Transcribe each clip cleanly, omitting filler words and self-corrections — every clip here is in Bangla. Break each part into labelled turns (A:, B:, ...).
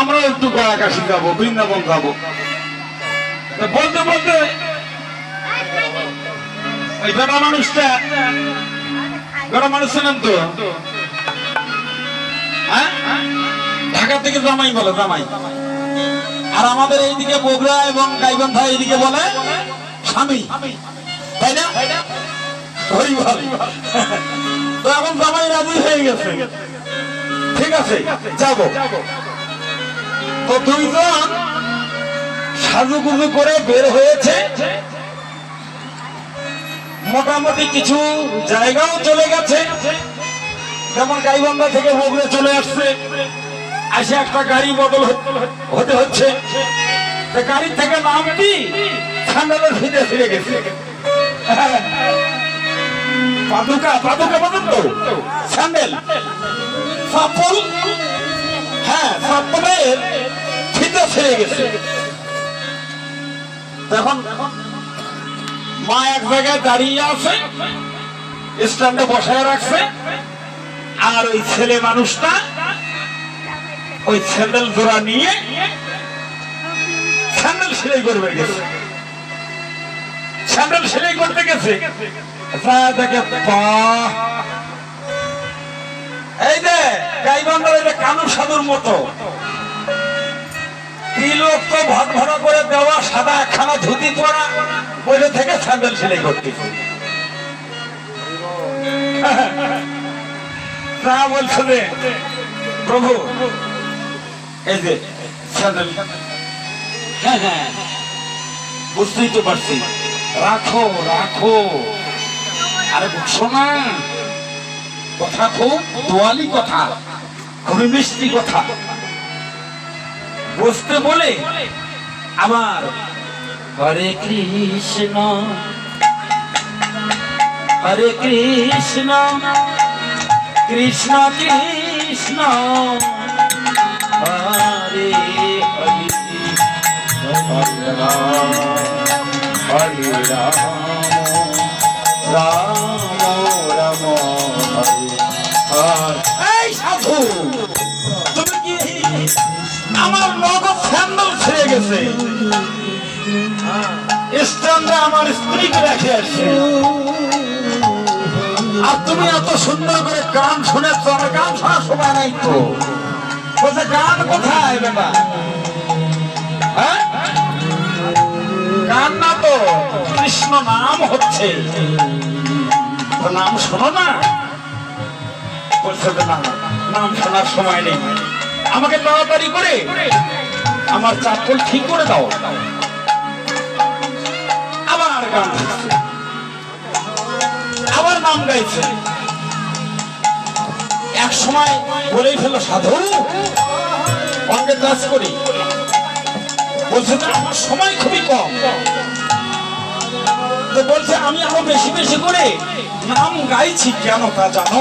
A: আমরা একটু গয়া কাশি যাবো, বৃন্দাবন যাবো। বলতে বলতে ওই বেটা মানুষটা, বেটা মানুষ ছিলেন তো, ঢাকা থেকে জামাই বলে, জামাই। আর আমাদের এইদিকে বগুড়া এবং গাইবান্ধা এইদিকে বলে স্বামী, তাই না? তো এখন জামাই রাজি হয়ে গেছে, ঠিক আছে যাবো। তো দুইজন সাজুগুজু করে বের হয়েছে, মোটামুটি কিছু জায়গাও চলে গেছে, যেমন গাইবান্ধা থেকে বগুড়া চলে আসছে, আসে একটা গাড়ি বদল হতে হচ্ছে। গাড়ি থেকে নামটি স্যান্ডেলের ফিতে ফিরে গেছে, পাদুকা পাদুকা বলেন তো, স্যান্ডেল চপ্পল, হ্যাঁ চপ্পলের ফিতে ফিরে গেছে। তখন মা এক জায়গায় দাঁড়িয়ে আছে, স্ট্যান্ডে বসায় রাখছে, আর ওই ছেলে মানুষটা ওই স্যান্ডেল জোড়া নিয়ে স্যান্ডেল সেলাই করবে গেছে, স্যান্ডেল সেলাই করতে গেছে। দেখে এই যে গাইবান্ধার এই যে কানু সাধুর মতো তিলক তো ভাগ ভরা করে দেওয়া, সাদা একখানা ধুতি পরা, বসে থেকে স্যান্ডেল সেলাই করতেছে। তা বলছে যে প্রভু এই যে স্যান্ডেল, হ্যাঁ হ্যাঁ বুঝতেই তো পারছি, রাখো রাখো। আরে বুঝছো না, কথা খুব দোয়ালি কথা, খুবই মিষ্টি কথা বুঝতে বলে আমার হরে কৃষ্ণ হরে কৃষ্ণ কৃষ্ণ কৃষ্ণ হরে হরে হরে রাম হরে রাম রাম রাম হরে হরে। এই সাধু, তুমি কি আমার নগদ স্যান্ডেল ছেড়ে গেছে, স্ট্যান্ডে আমার স্ত্রীকে রেখে আসছে, আর তুমি এত সুন্দর করে গান শুনেছ, আমার গান শোনার সময় নাই তো। বলছে গান কোথায় বেটা, হ্যাঁ গান না তো, কৃষ্ণ নাম হচ্ছে, নাম শোনো না। বলছে না, নাম শোনার সময় নেই, আমাকে তাড়াতাড়ি করে আমার চাপল ঠিক করে দাও। আবার গান, আবার নাম গাইছে। এক সময় বলেই ফেলো সাধু অঙ্গে কাজ করি, বলছে আমার সময় খুবই কম। তো বলছে আমি আরো বেশি বেশি করে নাম গাইছি, কেন তা জানো?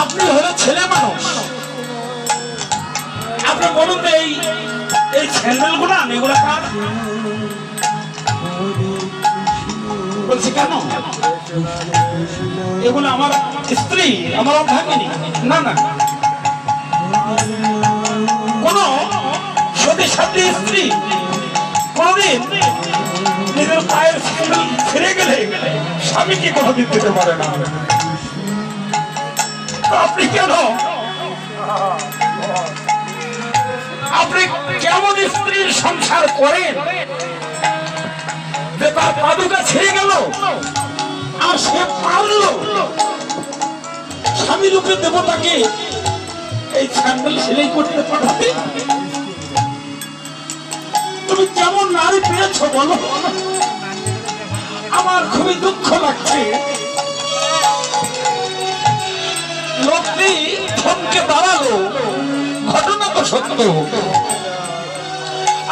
A: আপনি হলো ছেলে মানুষ, আপনি বলুন তো এই স্যান্ডেল গুলা এগুলা কার? বলছি কেন? এগুলো আমার স্ত্রী, আমার ভাগিনী। না না, কোন সতী সাথী স্ত্রী কোনদিন নিজের পায়ের স্যান্ডেল ছিঁড়ে গেলে স্বামীকে কোনদিন দিতে পারে না। আপনি কেন, আপনি কেমন স্ত্রীর সংসার করেন যে তার পাদুকা ছিঁড়ে গেল আর সে পারলো স্বামী রূপে দেবতাকে এই স্যান্ডেল সেলাই করতে পাঠাতে? তুমি কেমন নারী পেয়েছ বলো? আমার খুবই দুঃখ লাগছে। লোকটি থমকে দাঁড়ালো, ঘটনা তো সত্য,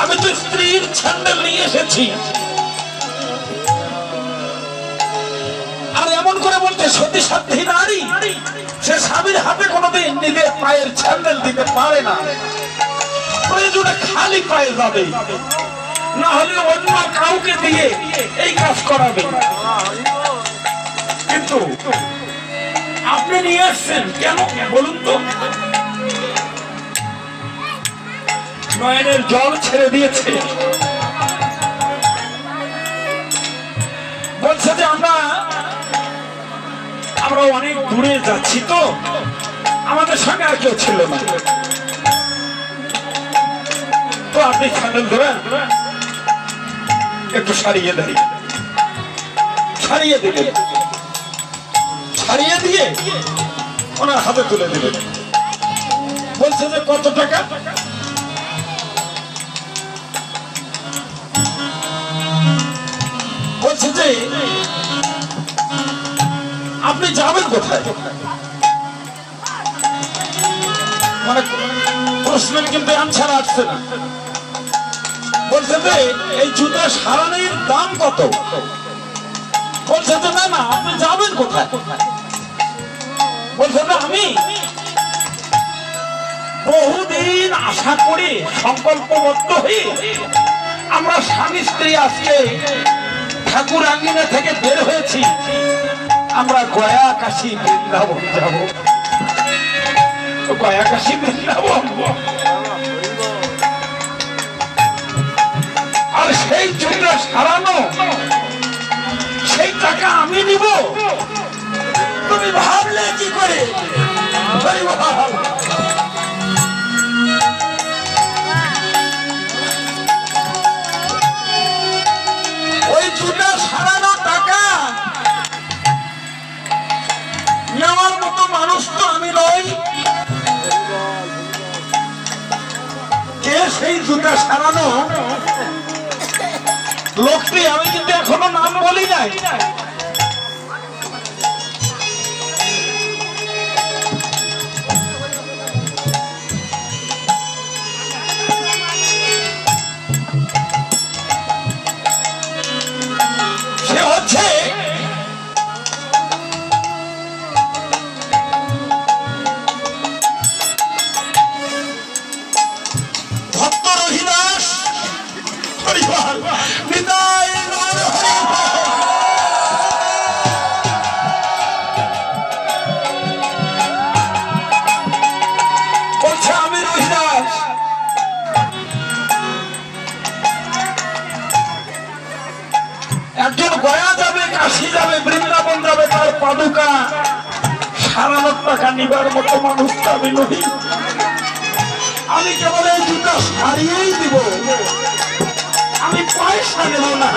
A: আমি তো স্ত্রীর স্যান্ডেল নিয়ে এসেছি। আর এমন করে বলতে সতী সাধ্যী নারী সে স্বামীর হাতে কোনোদিন নিজের পায়ের স্যান্ডেল দিতে পারে না, প্রয়োজনে খালি পায়ে যাবে, না হলে অন্য কাউকে দিয়ে এই কাজ করাবে। কিন্তু আপনি নিয়ে আসছেন কেন বলুন তো? নয়নের জল ছেড়ে দিয়েছে। বলছে যে আমরা অনেক দূরে যাচ্ছি, তো আমাদের সঙ্গে আর কেউ ছিল না, তো আপনি স্যান্ডেল ধরেন একটু সারিয়ে দেন। ছাড়িয়ে দিলেন, ছাড়িয়ে দিয়ে ওনার হাতে তুলে দিলেন। বলছে যে কত টাকা? বলছে যে আপনি যাবেন কোথায়? মানে প্রশ্নের কিন্তু অ্যান্সার আসছে না। বলছে যে এই জুতা সারানির দাম কত? বলছে যে না না, আপনি যাবেন কোথায়? বলছে যে আমি বহুদিন আশা করি সংকল্পবদ্ধ হয়ে আমরা স্বামী স্ত্রী আজকে ঠাকুর আঙ্গিনা থেকে বের হয়েছি, আমরা গয়া কাশী বৃন্দাবন যাব। গয়া কাশী বৃন্দাবন, আর সেই জুতা সারানো সেই টাকা আমি নিব? তুমি ভাবলে কি করে? ওই জুতা সারানো টাকা নেওয়ার মতো মানুষ তো আমি নই। কে সেই জুতা সারানো লোকটি? আমি কিন্তু এখনো নাম বলি নাই। সে হচ্ছে ভক্ত রহিদাস। বলছে আমি রহিদাস, একজন গয়া যাবে, কাশী যাবে, বৃন্দাবন যাবে, তার পাদুকা সারানোর টাকা নিবার মতো মানুষ আমি নই। আমি কেবল এই জুতা সারিয়েই দিব, আমি পয়সা নেব না।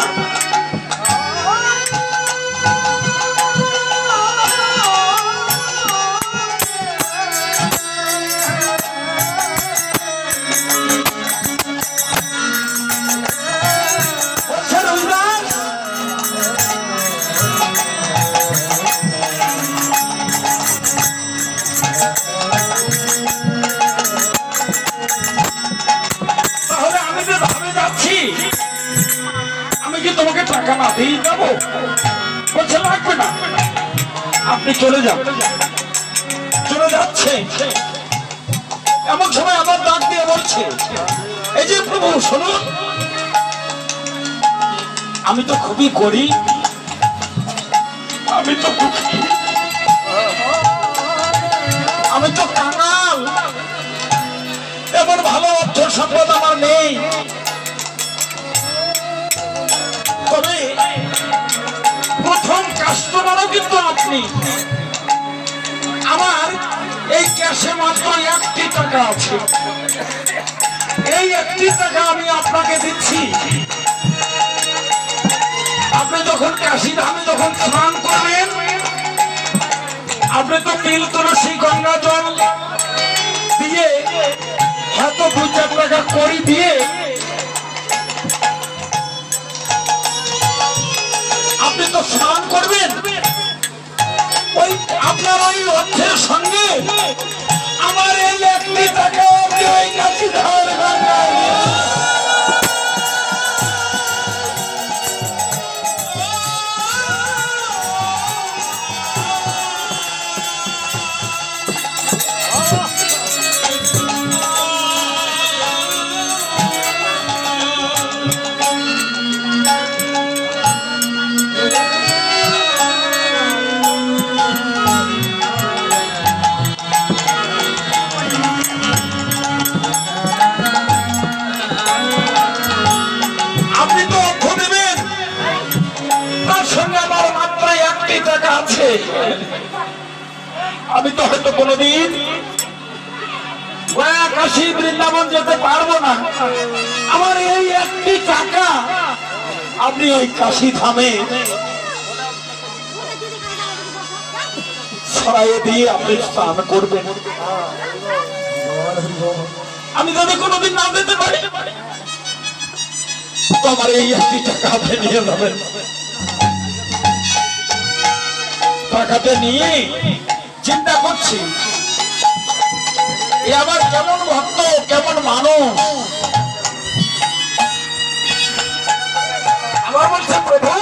A: আমি কি তোমাকে টাকা না দিয়ে যাবো? বলছে লাগবে না, আপনি চলে যান। চলে যাচ্ছে, এমন সময় আমার ডাক দিয়ে বলছে, এই যে প্রভু শুনুন, আমি তো খুবই গরিব, আমি তো কাঙাল, এমন ভালো অর্থ সম্পদ আমার নেই। তবে প্রথম কাস্টমারও কিন্তু আপনি। আমার এই ক্যাশে মাত্র 1টি টাকা আছে, এই 1টি টাকা আমি আপনাকে দিচ্ছি। আপনি যখন কাশী ধামে যখন স্নান করবেন, আপনি তো তিল তুলসী গঙ্গা জল দিয়ে হয়তো 2-4 টাকা করি দিয়ে আপনি তো স্নান করবেন। ওই আপনার ওই অর্থের সঙ্গে আমার এই 1টি টাকা আপনি ওই কাশী ধামের গঙ্গায় আমি তো হয়তো কোনোদিন গয়া কাশী বৃন্দাবন যেতে পারবো না। আমার এই একটি টাকা আপনি ওই কাশী ধামে ছড়াইয়ে দিয়ে আপনি স্নান করবেন। আমি যদি কোনোদিন না যেতে পারি তো আমার এই একটি টাকা আপনি নিয়ে যাবেন। টাকাটা নিয়ে চিন্তা করছি এ আমার কেমন ভক্ত, কেমন মানুষ। আমার বলছে প্রভু,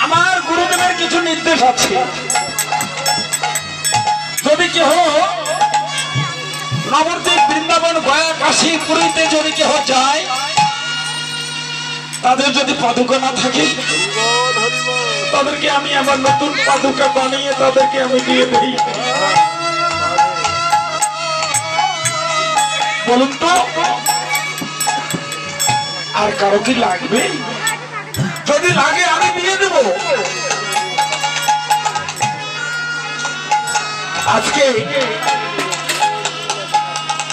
A: আমার গুরুদেবের কিছু নির্দেশ আছে। যদি কেহ নবদ্বীপ, বৃন্দাবন, গয়া, কাশী, পুরীতে যদি কেহ যায়, তাদের যদি পাদুকা না থাকে তাদেরকে আমি আমার নতুন পাদুকা বানিয়ে তাদেরকে আমি দিয়ে দিই। বলুন তো আর কারো কি লাগবে? যদি লাগে আমি দিয়ে দেব। আজকে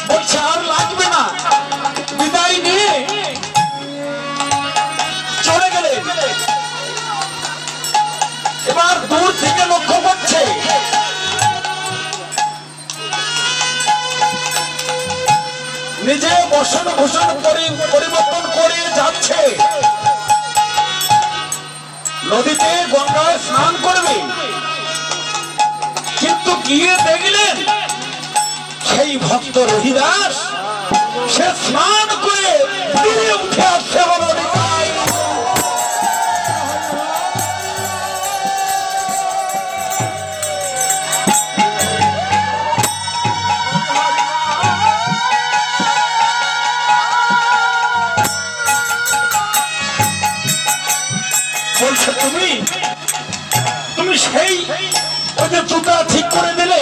A: বলছে আর লাগবে না, বিদায় নিয়ে চলে গেলে। এবার দূর থেকে লক্ষ্য করছে নিজে বসন ভূষণ পরিবর্তন করে যাচ্ছে, নদীতে গঙ্গায় স্নান করবে। কিন্তু গিয়ে দেখলেন সেই ভক্ত রহিদাস সে স্নান করে উঠে আসছে। বলছে তুমি সেই ওই যে জুতা ঠিক করে দিলে,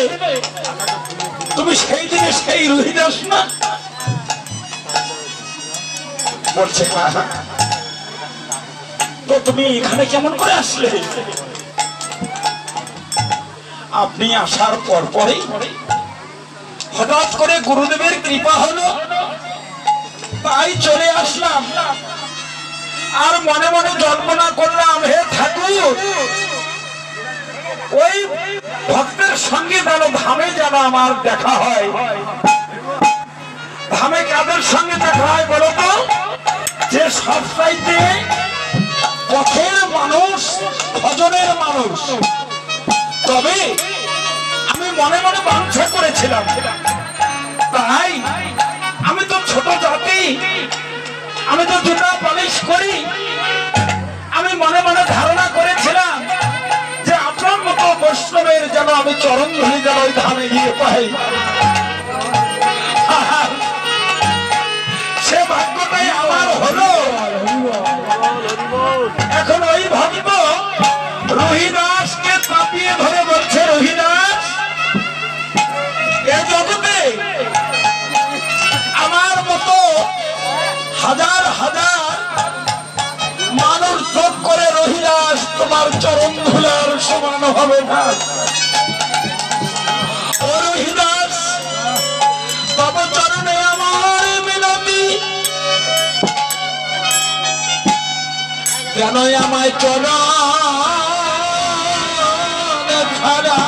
A: তুমি সেই দিনে সেই রহিদাস না? বলছে তো তুমি এখানে কেমন করে আসলে? আপনি আসার পর পরেই হঠাৎ করে গুরুদেবের কৃপা হলো, তাই চলে আসলাম। আর মনে মনে জল্পনা করলাম, হে ঠাকুর, ওই ভক্তের সঙ্গে যেন ধামে যেন আমার দেখা হয়। ধামে কাদের সঙ্গে দেখা হয় বলো তো? যে সবচাইতে পথের মানুষ, ভজনের মানুষ। তবে আমি মনে মনে বাঞ্ছা করেছিলাম, তাই আমি তো ছোট জাতি, আমি তো জুতা পালিশ করি। আমি মনে মনে ধারণা করেছিলাম যে আপনার মতো বৈষ্ণবের যেন আমি চরণ ধরি যেন ওই ধামে গিয়ে পাই। সে ভাগ্যটাই আমার হলো। এখন ওই ভক্ত রহিদাসকে চাপিয়ে ধরে বলছে, রহিদাস, এ জগতে আমার মতো হাজার হাজার মানুষ যোগ করে রহিদাস তোমার চরণ ধুলার সমান হবে না। ও রহিদাস, তব চরণে আমার মিনতি, কেন আমায় চরণ ছাড়া